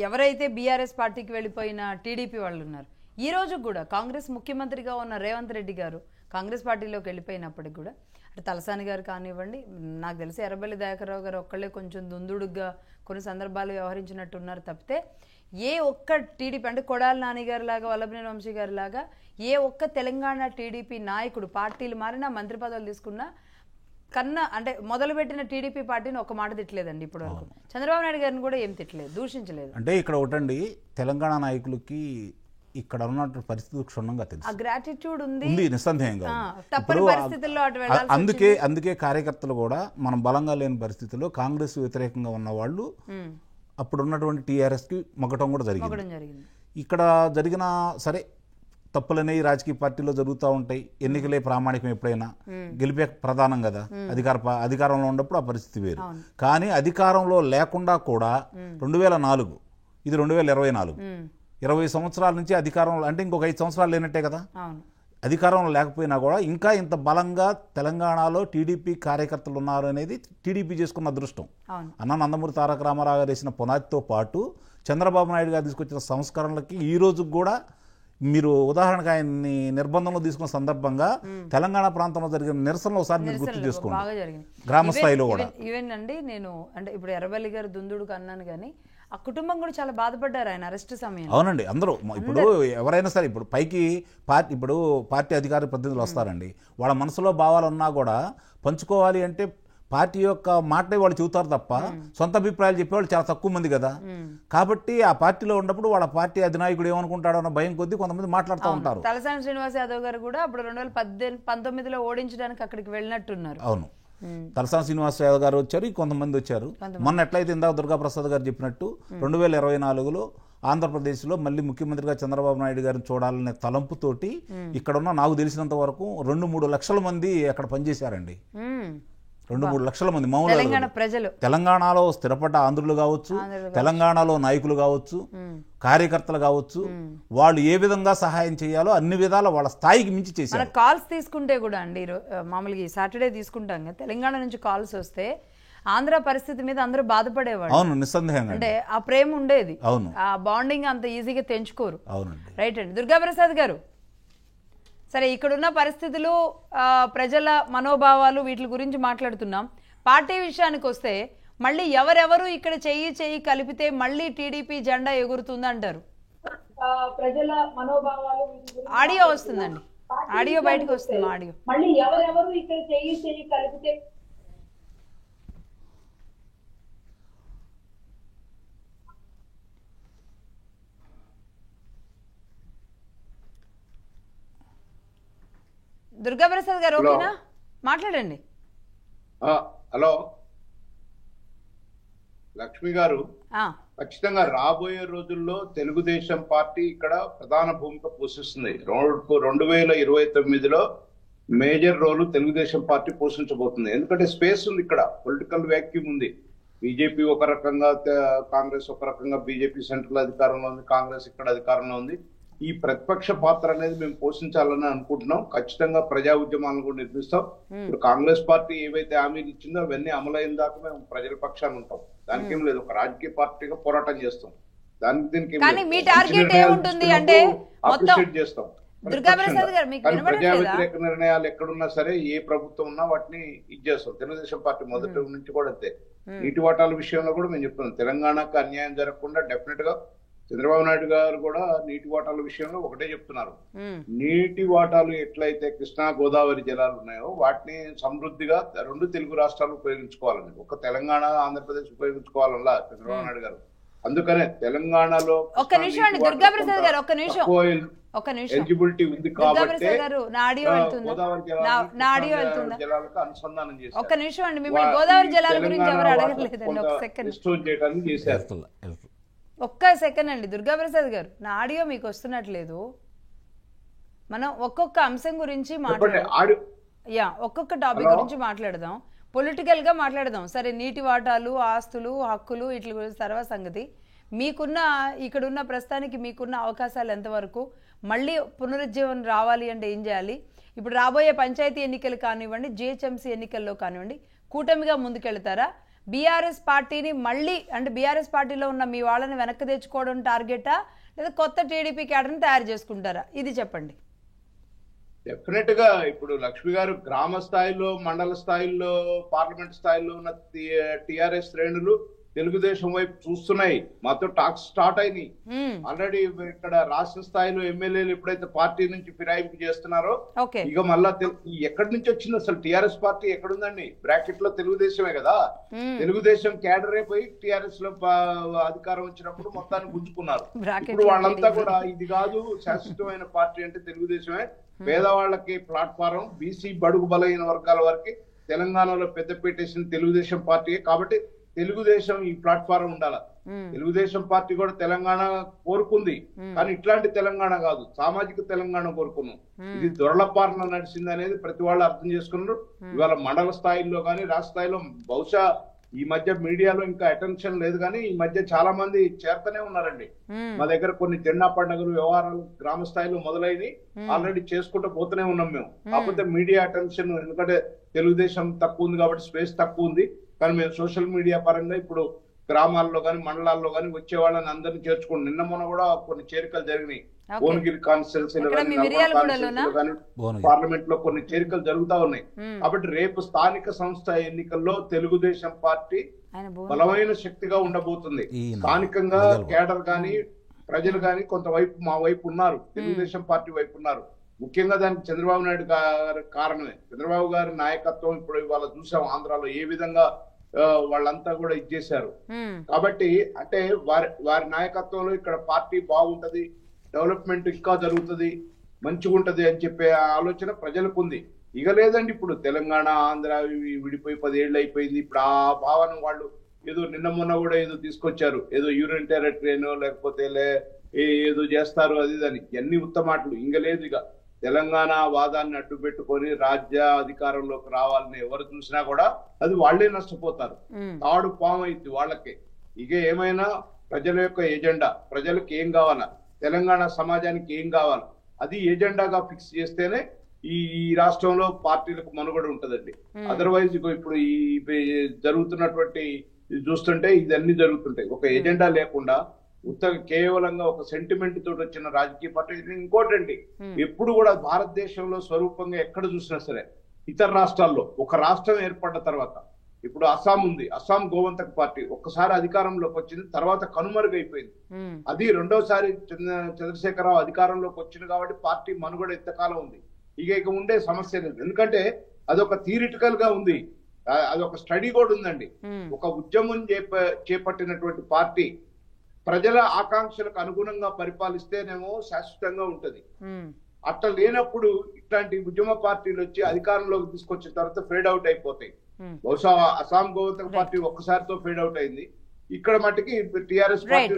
ఎవరైతే బీఆర్ఎస్ పార్టీకి వెళ్ళిపోయిన టీడీపీ వాళ్ళు ఉన్నారు, ఈ రోజు కూడా కాంగ్రెస్ ముఖ్యమంత్రిగా ఉన్న రేవంత్ రెడ్డి గారు కాంగ్రెస్ పార్టీలోకి వెళ్ళిపోయినప్పటికి కూడా అటు తలసాని గారు కానివ్వండి, నాకు తెలిసి ఎర్రబెల్లి దయాకర్రావు గారు ఒక్కళ్ళే కొంచెం దుందుడుగా కొన్ని సందర్భాలు వ్యవహరించినట్టు ఉన్నారు తప్పితే ఏ ఒక్క టీడీపీ అంటే కొడాలి నాని గారి లాగా, వల్లభనేని వంశీ గారి లాగా ఏ ఒక్క తెలంగాణ టీడీపీ నాయకుడు పార్టీలు మారినా మంత్రి పదవులు తీసుకున్నా కన్నా అంటే మొదలుపెట్టిన టీడీపీ పార్టీని ఒక మాట తిట్టలేదండి ఇప్పటి వరకు. చంద్రబాబు నాయుడు గారిని కూడా ఏం తిట్టలేదు, దూషించలేదు. అంటే ఇక్కడ ఒకటండి, తెలంగాణ నాయకులకి ఇక్కడ ఉన్న పరిస్థితి క్షుణ్ణంగా తెలుసు, ఆ గ్రాటిట్యూడ్ ఉంది నిస్సందేహంగా. తప్పని పరిస్థితుల్లో అటు వెళ్ళాలి. అందుకే కార్యకర్తలు కూడా మనం బలంగా లేని పరిస్థితుల్లో కాంగ్రెస్ వ్యతిరేకంగా ఉన్న వాళ్ళు అప్పుడు ఉన్నటువంటి టీఆర్ఎస్ కి మొగ్గటం కూడా జరిగింది. ఇక్కడ జరిగిన సరే తప్పులనేవి రాజకీయ పార్టీలో జరుగుతూ ఉంటాయి. ఎన్నికలే ప్రామాణికం, ఎప్పుడైనా గెలిపే ప్రధానం కదా. అధికారంలో ఉన్నప్పుడు ఆ పరిస్థితి వేరు. కానీ అధికారంలో లేకుండా కూడా 2004 ఇది 2024 20 సంవత్సరాల నుంచి అధికారంలో అంటే ఇంకొక 5 సంవత్సరాలు లేనట్టే కదా. అధికారంలో లేకపోయినా కూడా ఇంకా ఇంత బలంగా తెలంగాణలో టీడీపీ కార్యకర్తలు ఉన్నారు అనేది టీడీపీ చేసుకున్న అదృష్టం. అన్న నందమూరి తారక రామారావు గారు వేసిన పునాదితో పాటు చంద్రబాబు నాయుడు గారు తీసుకొచ్చిన సంస్కరణలకి ఈ రోజు కూడా మీరు ఉదాహరణకు ఆయన్ని నిర్బంధంలో తీసుకున్న సందర్భంగా తెలంగాణ ప్రాంతంలో జరిగిన నిరసనలు ఒకసారి మీరు గుర్తు చేసుకోండి, గ్రామ స్థాయిలో కూడా. ఈవెన్ అండి నేను అంటే ఇప్పుడు ఎర్రబెల్లి గారు దుందుడుకు అన్నాను కానీ ఆ కుటుంబం కూడా చాలా బాధపడ్డారు ఆయన అరెస్ట్ సమయం. అవునండి, అందరూ ఇప్పుడు ఎవరైనా సరే ఇప్పుడు పైకి పార్టీ అధికార ప్రతినిధులు వస్తారండి, వాళ్ళ మనసులో భావాలు ఉన్నా కూడా పంచుకోవాలి అంటే పార్టీ యొక్క మాటే వాళ్ళు చెబుతారు తప్ప సొంత అభిప్రాయాలు చెప్పేవాళ్ళు చాలా తక్కువ మంది కదా. కాబట్టి ఆ పార్టీలో ఉన్నప్పుడు వాళ్ళ పార్టీ అధినాయకుడు ఏమనుకుంటాడో అన్న భయం కొద్దీ కొంతమంది మాట్లాడుతూ ఉంటారు. తలసాని శ్రీనివాస్ యాదవ్ గారు కూడా అప్పుడు 2019లో ఓడించడానికి అక్కడికి వెళ్ళినట్టున్నారు. అవును, తలసాని శ్రీనివాస్ యాదవ్ గారు వచ్చారు, కొంతమంది వచ్చారు. మొన్న ఎట్లయితే ఇందాక దుర్గాప్రసాద్ గారు చెప్పినట్టు 2024లో ఆంధ్రప్రదేశ్లో మళ్ళీ ముఖ్యమంత్రిగా చంద్రబాబు నాయుడు గారిని చూడాలనే తలంపుతోటి ఇక్కడున్న నాకు తెలిసినంత వరకు 2-3 లక్షల మంది అక్కడ పనిచేశారండి. 2-3 లక్షల మంది మామూలు ప్రజలు తెలంగాణలో స్థిరపడ్డ ఆంధ్రులు కావచ్చు, తెలంగాణలో నాయకులు కావచ్చు, కార్యకర్తలు కావచ్చు, వాళ్ళు ఏ విధంగా సహాయం చేయాలో అన్ని విధాల వాళ్ళ స్థాయికి మించి చేశారు. కాల్స్ తీసుకుంటే కూడా అండి మామూలుగా సాటర్డే తీసుకుంటాం కదా, తెలంగాణ నుంచి కాల్స్ వస్తే ఆంధ్ర పరిస్థితి మీద అందరూ బాధపడేవాడు. అవును, నిస్సందేహంగా. అంటే ఆ ప్రేమ ఉండేది, అవును, ఆ బాండింగ్ అంత ఈజీగా తెంచుకోరు. అవునండి, రైట్ అండి. దుర్గాప్రసాద్ గారు, సరే ఇక్కడున్న పరిస్థితులు, ప్రజల మనోభావాలు, వీటి గురించి మాట్లాడుతున్నాం. పార్టీ విషయానికి వస్తే మళ్ళీ ఎవరెవరు ఇక్కడ చెయ్యి కలిపితే మళ్ళీ టీడీపీ జెండా ఎగురుతుంది అంటారు. ప్రజల మనోభావాలు, ఆడియో వస్తుందండి, ఆడియో బయటకు వస్తుంది. ఆడియో మళ్ళీ ఎవరెవరు ఇక్కడ చెయ్యి కలిపితే దుర్గాప్రసాద్ గారు ఓకేనా, మాట్లాడండి. హలో లక్ష్మి గారు, ఖచ్చితంగా రాబోయే రోజుల్లో తెలుగుదేశం పార్టీ ఇక్కడ ప్రధాన భూమిక పోషిస్తుంది. 2029లో మేజర్ రోల్ తెలుగుదేశం పార్టీ పోషించబోతుంది. ఎందుకంటే స్పేస్ ఉంది, ఇక్కడ పొలిటికల్ వ్యాక్యూమ్ ఉంది. బీజేపీ ఒక రకంగా, కాంగ్రెస్ ఒక రకంగా, బీజేపీ సెంట్రల్ అధికారంలో ఉంది, కాంగ్రెస్ ఇక్కడ అధికారంలో ఉంది. ఈ ప్రతిపక్ష పాత్ర అనేది మేము పోషించాలని అనుకుంటున్నాం. ఖచ్చితంగా ప్రజా ఉద్యమాలను కూడా నిర్మిస్తాం. ఇప్పుడు కాంగ్రెస్ పార్టీ ఏవైతే హామీలు ఇచ్చిందో అవన్నీ అమలైన దాకా మేము ప్రజల పక్షాన్ని ఉంటాం. దానికి ఏం లేదు, ఒక రాజకీయ పార్టీగా పోరాటం చేస్తాం. దానికి దీనికి చేస్తాం. ప్రజా వ్యతిరేక నిర్ణయాలు ఎక్కడున్నా సరే, ఏ ప్రభుత్వం ఉన్నా వాటిని చేస్తాం. తెలుగుదేశం పార్టీ మొదటి నుంచి కూడా అంతే. నీటి వాటాల విషయంలో కూడా మేము చెప్తున్నాం, తెలంగాణకు అన్యాయం జరగకుండా డెఫినెట్ గా చంద్రబాబు నాయుడు గారు కూడా నీటి వాటాల విషయంలో ఒకటే చెప్తున్నారు. నీటి వాటాలు ఎట్లయితే కృష్ణా గోదావరి జలాలు ఉన్నాయో వాటిని సమృద్ధిగా 2 తెలుగు రాష్ట్రాలు ఉపయోగించుకోవాలని, ఒక తెలంగాణ ఆంధ్రప్రదేశ్ ఉపయోగించుకోవాలన్నా చంద్రబాబు నాయుడు గారు. అందుకనే తెలంగాణలో ఎలిజిబిలిటీ ఉంది కాబట్టి గోదావరి జలాలకు అనుసంధానం చేశారు. ఒక్క సెకండ్ అండి దుర్గాప్రసాద్ గారు, నా ఆడియో మీకు వస్తున్నట్లేదు. మనం ఒక్కొక్క అంశం గురించి ఒక్కొక్క టాపిక్ గురించి మాట్లాడదాం, పొలిటికల్ గా మాట్లాడదాం. సరే, నీటి వాటాలు, ఆస్తులు, హక్కులు, వీటి గురించి తర్వాత సంగతి. మీకున్న ఇక్కడున్న ప్రస్తుతానికి మీకున్న అవకాశాలు ఎంతవరకు, మళ్ళీ పునరుజ్జీవనం రావాలి అంటే ఏం చేయాలి? ఇప్పుడు రాబోయే పంచాయతీ ఎన్నికలు కానివ్వండి, జిహెచ్ఎంసీ ఎన్నికల్లో కానివ్వండి, కూటమిగా ముందుకెళ్తారా? బీఆర్ఎస్ పార్టీని మళ్ళీ అంటే బీఆర్ఎస్ పార్టీలో ఉన్న మీ వాళ్ళని వెనక్కి తెచ్చుకోవడం టార్గెటా లేదా కొత్త టీడీపీ క్యాడర్ని తయారు చేసుకుంటారా? ఇది చెప్పండి. డెఫినెట్ గా ఇప్పుడు లక్ష్మి గారు గ్రామ స్థాయిలో, మండల స్థాయిలో, పార్లమెంట్ స్థాయిలో ఉన్న టిఆర్ఎస్ శ్రేణులు తెలుగుదేశం వైపు చూస్తున్నాయి. మాతో టాక్స్ స్టార్ట్ అయినాయి ఆల్రెడీ. ఇక్కడ రాష్ట్ర స్థాయిలో ఎమ్మెల్యేలు ఎప్పుడైతే పార్టీ నుంచి ఫిరాయింపు చేస్తున్నారో ఇక మళ్ళా ఎక్కడి నుంచి వచ్చింది అసలు టిఆర్ఎస్ పార్టీ ఎక్కడుందండి? బ్రాకెట్ లో తెలుగుదేశమే కదా. తెలుగుదేశం క్యాడరే పోయి టిఆర్ఎస్ లో అధికారం వచ్చినప్పుడు మొత్తాన్ని గుంజుకున్నారు. ఇప్పుడు వాళ్ళంతా కూడా ఇది కాదు శాశ్వతమైన పార్టీ అంటే తెలుగుదేశమే. పేదవాళ్ళకి ప్లాట్ఫారం, బీసీ బడుగు బలహీన వర్గాల వరకు తెలంగాణలో పెద్దపీట వేసిన తెలుగుదేశం పార్టీ. కాబట్టి తెలుగుదేశం ఈ ప్లాట్ఫారం ఉండాలి. తెలుగుదేశం పార్టీ కూడా తెలంగాణ కోరుకుంది, కానీ ఇట్లాంటి తెలంగాణ కాదు, సామాజిక తెలంగాణ కోరుకున్నాం. ఇది దొరల పాలన నడిచింది అనేది ప్రతి వాళ్ళు అర్థం చేసుకున్నారు. ఇవాళ మండల స్థాయిలో కానీ రాష్ట్ర స్థాయిలో బహుశా ఈ మధ్య మీడియాలో ఇంకా అటెన్షన్ లేదు, కానీ ఈ మధ్య చాలా మంది చేరుతూనే ఉన్నారండి. మా దగ్గర కొన్ని జెండా పండుగలు వ్యవహారాలు గ్రామ స్థాయిలో మొదలైనవి ఆల్రెడీ చేసుకుంటూ పోతూనే ఉన్నాం మేము. కాకపోతే మీడియా అటెన్షన్, ఎందుకంటే తెలుగుదేశం తక్కువ ఉంది కాబట్టి స్పేస్ తక్కువ ఉంది, కానీ మేము సోషల్ మీడియా పరంగా ఇప్పుడు గ్రామాల్లో కానీ మండలాల్లో కానీ వచ్చే వాళ్ళని అందరినీ చేర్చుకోండి. నిన్న మొన్న కూడా కొన్ని చేరికలు జరిగినాయి. భువనగిరి కాన్స్టిట్యున్సీలో కానీ పార్లమెంట్ లో కొన్ని చేరికలు జరుగుతా ఉన్నాయి. కాబట్టి రేపు స్థానిక సంస్థ ఎన్నికల్లో తెలుగుదేశం పార్టీ బలమైన శక్తిగా ఉండబోతుంది. స్థానికంగా కేడర్ గాని ప్రజలు గాని కొంత వైపు మా వైపు ఉన్నారు, తెలుగుదేశం పార్టీ వైపు ఉన్నారు. ముఖ్యంగా దానికి చంద్రబాబు నాయుడు గారి కారణమే. చంద్రబాబు గారి నాయకత్వం ఇప్పుడు ఇవాళ చూసాం ఆంధ్రాలో ఏ విధంగా వాళ్ళంతా కూడా ఇచ్చేశారు. కాబట్టి అంటే వారి నాయకత్వంలో ఇక్కడ పార్టీ బాగుంటది, డెవలప్మెంట్ ఇంకా జరుగుతుంది, మంచిగా ఉంటది అని చెప్పే ఆలోచన ప్రజలకు ఉంది. ఇక లేదండి ఇప్పుడు తెలంగాణ ఆంధ్ర విడిపోయి 10 ఏళ్ళు అయిపోయింది. ఇప్పుడు ఆ భావన వాళ్ళు ఏదో నిన్న మొన్న కూడా ఏదో తీసుకొచ్చారు, ఏదో యూనియన్ టెరిటరీనో లేకపోతే ఏదో చేస్తారు అది దాని అన్ని ఉత్తమాటలు. ఇంక లేదు, ఇక తెలంగాణ వాదాన్ని అడ్డు పెట్టుకొని రాజ్య అధికారంలోకి రావాలని ఎవరు చూసినా కూడా అది వాళ్లే నష్టపోతారు. తాడు పాము అయింది వాళ్ళకే. ఇక ఏమైనా ప్రజల యొక్క ఎజెండా, ప్రజలకు ఏం కావాలా, తెలంగాణ సమాజానికి ఏం కావాలి, అది ఎజెండాగా ఫిక్స్ చేస్తేనే ఈ రాష్ట్రంలో పార్టీలకు మనుగడ ఉంటదండి. అదర్వైజ్ ఇప్పుడు ఈ జరుగుతున్నటువంటి చూస్తుంటే ఇదన్నీ జరుగుతుంటాయి. ఒక ఎజెండా లేకుండా ఉత్తగా కేవలంగా ఒక సెంటిమెంట్ తోటి వచ్చిన రాజకీయ పార్టీ. ఇంకోటండి, ఎప్పుడు కూడా భారతదేశంలో స్వరూపంగా ఎక్కడ చూసినా సరే ఇతర రాష్ట్రాల్లో ఒక రాష్ట్రం ఏర్పడ్డ తర్వాత, ఇప్పుడు అస్సాం ఉంది, అస్సాం గోవంతక పార్టీ ఒక్కసారి అధికారంలోకి వచ్చింది, తర్వాత కనుమరుగైపోయింది. అది రెండోసారి చంద్రశేఖరరావు అధికారంలోకి వచ్చింది కాబట్టి పార్టీ మనుగడ ఎంతకాలం ఉంది. ఇక ఉండే సమస్య లేదు, ఎందుకంటే అదొక థియరిటికల్ గా ఉంది, అదొక స్టడీ కూడా ఉందండి. ఒక ఉద్యమం చేపట్టినటువంటి పార్టీ ప్రజల ఆకాంక్షలకు అనుగుణంగా పరిపాలిస్తేనేమో శాశ్వతంగా ఉంటది. అట్లా లేనప్పుడు ఇట్లాంటి ఉద్యమ పార్టీలు వచ్చి అధికారంలోకి తీసుకొచ్చిన తర్వాత ఫేడ్ అవుట్ అయిపోతాయి. బహుశా అస్సాం గోవంతక పార్టీ ఒక్కసారితో ఫేడ్ అవుట్ అయింది. ఇక్కడ మట్టుకి టిఆర్ఎస్ పార్టీ